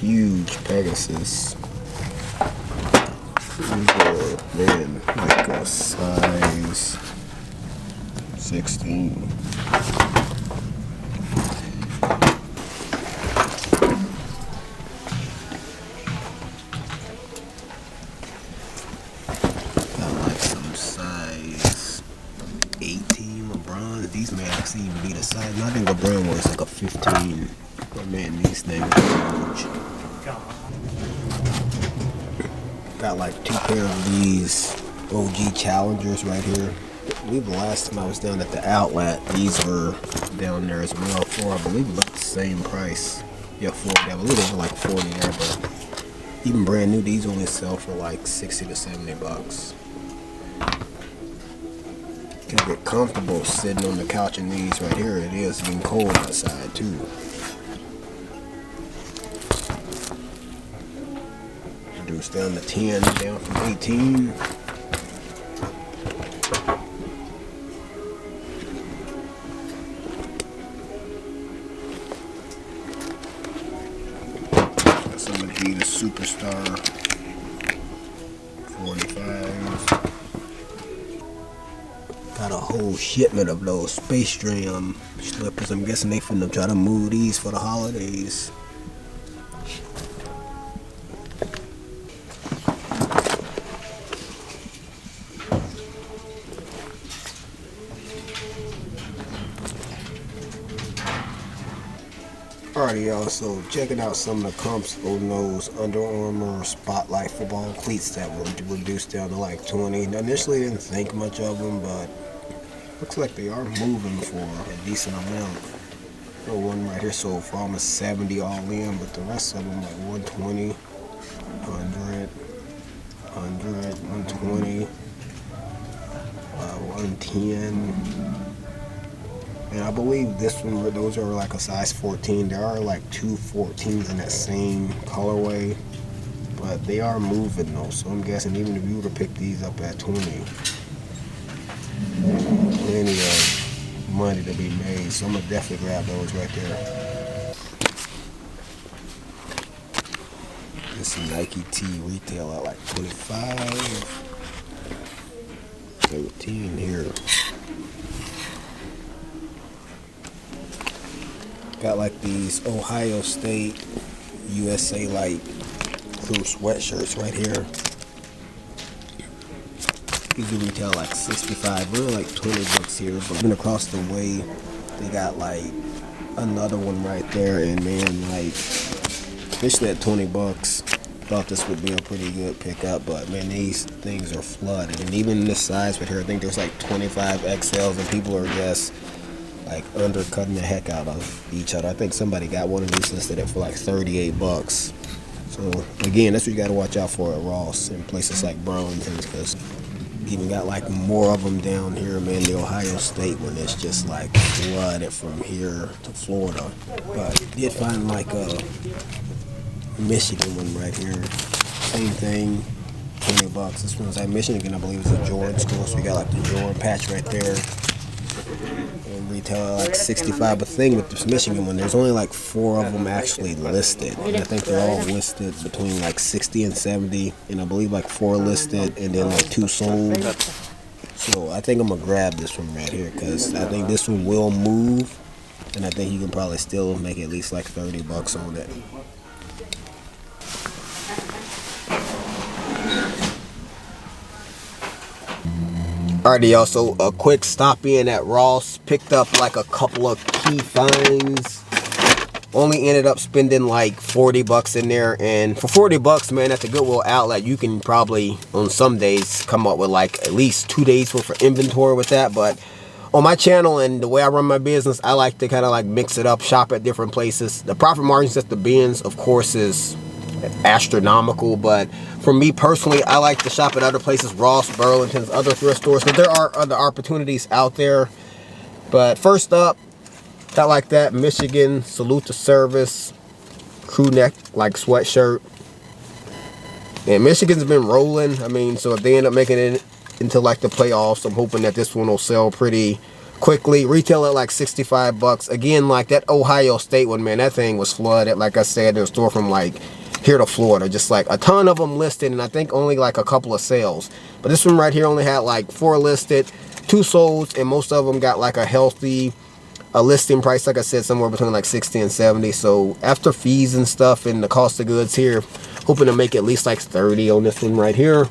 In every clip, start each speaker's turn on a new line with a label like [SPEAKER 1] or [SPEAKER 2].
[SPEAKER 1] huge Pegasus. These are, man, like a size 16. These may actually even be the size. I think LeBron was like a 15. But man, these things are huge. Got like 2 pair of these OG Challengers right here. I believe the last time I was down at the outlet, these were down there as well for, I believe, about the same price. Yeah, 40. I believe they were like 40 there, but even brand new, these only sell for like 60 to 70 bucks. Can get comfortable sitting on the couch in these right here. It is getting cold outside too. Reduce down to 10, down from 18. Got some of the Superstar 45s. Got a whole shipment of those Space Jam slippers. I'm guessing they finna try to move these for the holidays. Alrighty, y'all, so checking out some of the comps on those Under Armour Spotlight football cleats that were reduced down to like 20. Now, initially didn't think much of them, but looks like they are moving for a decent amount. The one right here sold for almost 70 all in, but the rest of them like 120, 100, 100, 120, 110. And I believe this one, those are like a size 14. There are like 2 14s in that same colorway, but they are moving though. So I'm guessing even if you were to pick these up at 20, plenty of money to be made. So I'm gonna definitely grab those right there. This Nike tee retail at like 25, 13 here. Got like these Ohio State USA like crew sweatshirts right here. These do retail like 65, really like 20 bucks here. But even across the way, they got like another one right there, and man, like especially at 20 bucks, thought this would be a pretty good pickup. But man, these things are flooded, and even this size right here, I think there's like 25 XLs, and people are just like undercutting the heck out of each other. I think somebody got one of these listed at for like 38 bucks. So again, that's what you got to watch out for at Ross and places like Burlington's, because even got like more of them down here, man. The Ohio State one is just like flooded from here to Florida. But did find like a Michigan one right here. Same thing, 20 bucks. This one's at Michigan, I believe it's a Jordan store. So we got like the Jordan patch right there. And retail like 65. But the thing with this Michigan one, there's only like 4 of them actually listed, and I think they're all listed between like 60 and 70, and I believe like 4 listed and then like 2 sold. So I think I'm gonna grab this one right here, because I think this one will move, and I think you can probably still make at least like 30 bucks on it. Alrighty, y'all, so a quick stop in at Ross. Picked up like a couple of key finds. Only ended up spending like 40 bucks in there. And for 40 bucks, man, at the Goodwill outlet, you can probably, on some days, come up with like at least 2 days worth of inventory with that. But on my channel and the way I run my business, I like to kind of like mix it up, shop at different places. The profit margins at the bins, of course, is astronomical, but for me personally, I like to shop at other places, Ross, Burlington's, other thrift stores, but there are other opportunities out there. But first up, got like that Michigan Salute to Service crew neck like sweatshirt. And Michigan's been rolling. I mean, so if they end up making it into like the playoffs, I'm hoping that this one will sell pretty quickly. Retail at like 65 bucks. Again, like that Ohio State one, man, that thing was flooded. Like I said, there's a store from like here to Florida, just like a ton of them listed, and I think only like a couple of sales. But this one right here only had like 4 listed, 2 sold, and most of them got like a healthy listing price, like I said, somewhere between like 60 and 70. So after fees and stuff and the cost of goods here, hoping to make at least like 30 on this one right here.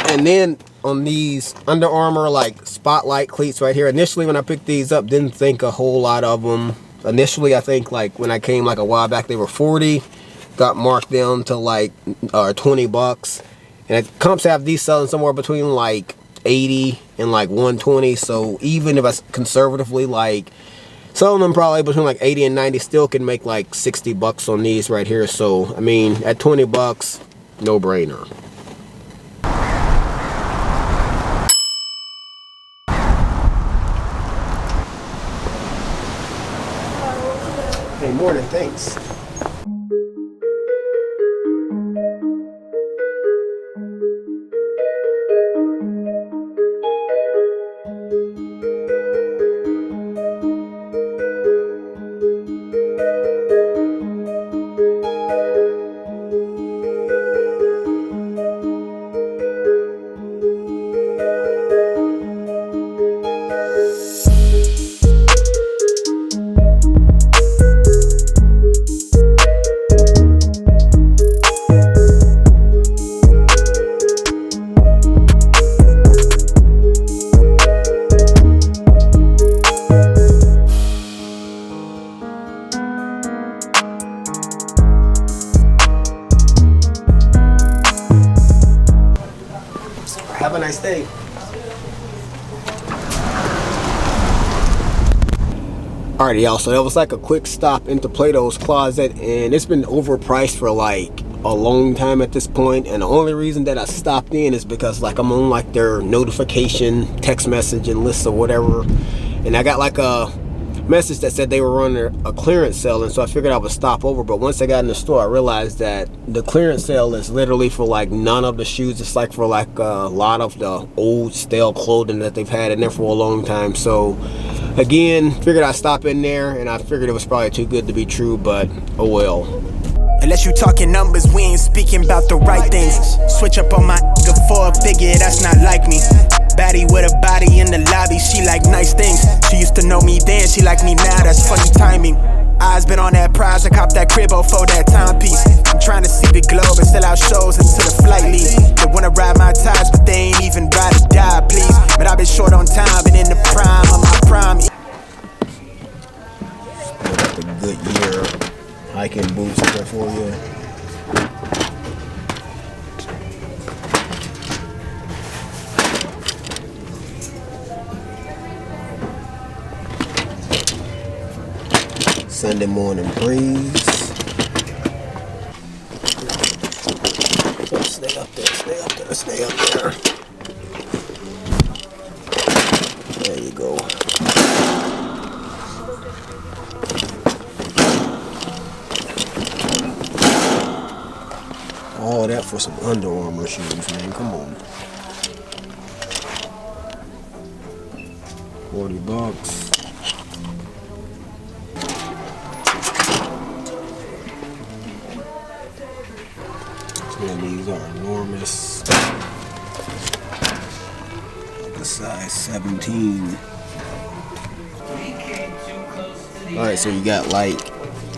[SPEAKER 1] And then on these Under Armour like Spotlight cleats right here, initially when I picked these up, didn't think a whole lot of them. Initially, I think like when I came like a while back, they were 40, got marked down to like 20 bucks. And it comes to have these selling somewhere between like 80 and like 120. So even if I conservatively like selling them probably between like 80 and 90, still can make like 60 bucks on these right here. So I mean, at 20 bucks, no brainer. Hey, morning, thanks. Have a nice day. Alright, y'all, so that was like a quick stop into Plato's Closet, and it's been overpriced for like a long time at this point. And the only reason that I stopped in is because like I'm on like their notification text messaging list or whatever, and I got like a message that said they were running a clearance sale, and so I figured I would stop over. But once I got in the store, I realized that the clearance sale is literally for like none of the shoes. It's like for like a lot of the old stale clothing that they've had in there for a long time. So again, figured I'd stop in there, and I figured it was probably too good to be true, but oh well.
[SPEAKER 2] Unless you talking numbers, we ain't speaking about the right things. Switch up on my nigga for a figure, that's not like me. Baddie with a body in the lobby, she like nice things. She used to know me then, she like me now, that's funny timing. Eyes been on that prize, I copped that cribbo for that timepiece. I'm trying to see the globe and sell out shows until the flight leaves. They wanna ride my ties, but they ain't even ride or die, please. But I've been short on time, been in the prime of my prime.
[SPEAKER 1] That's a good year hiking boots there for you. Sunday morning breeze. Stay up there, stay up there, stay up there. There you go. All that for some Under Armour shoes, man. Come on. 40 bucks. And these are enormous. Like a size 17. Alright, so you got like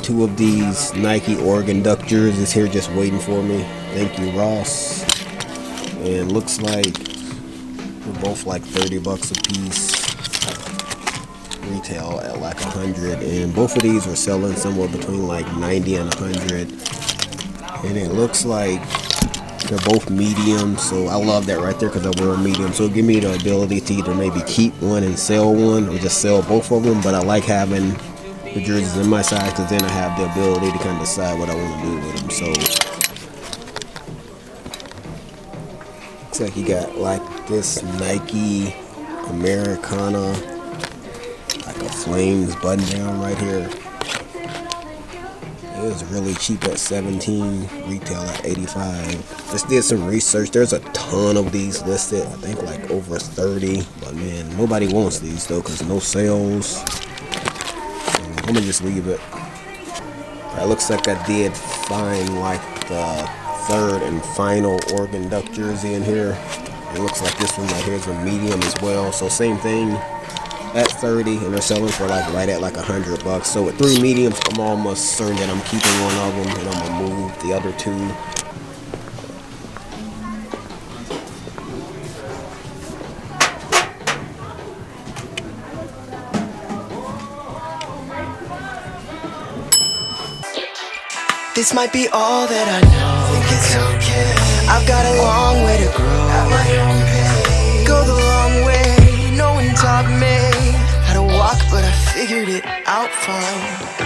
[SPEAKER 1] 2 of these Nike Oregon Duck jerseys here just waiting for me. Thank you, Ross. And looks like they're both like 30 bucks a piece. Retail at like 100, and both of these are selling somewhere between like 90 and 100. And it looks like they're both medium, so I love that right there because I wear a medium. So it'll give me the ability to either maybe keep one and sell one, or just sell both of them. But I like having the jerseys in my size because then I have the ability to kind of decide what I want to do with them. So looks like you got like this Nike Americana, like a Flames button down right here. It was really cheap at 17, retail at 85. Just did some research. There's a ton of these listed. I think like over 30. But man, nobody wants these though, cause no sales. So I'm gonna just leave it. It looks like I did find like the third and final organ inductors in here. It looks like this one right here is a medium as well. So same thing at 30, and they're selling for like right at like $100. So with 3 mediums, I'm almost certain that I'm keeping one of them, and I'm gonna move the other 2.
[SPEAKER 2] This might be all that I know. Think it's okay. I've got a long way to grow. At my own pace. Go the long way. No one taught me how to walk, but I figured it out fine.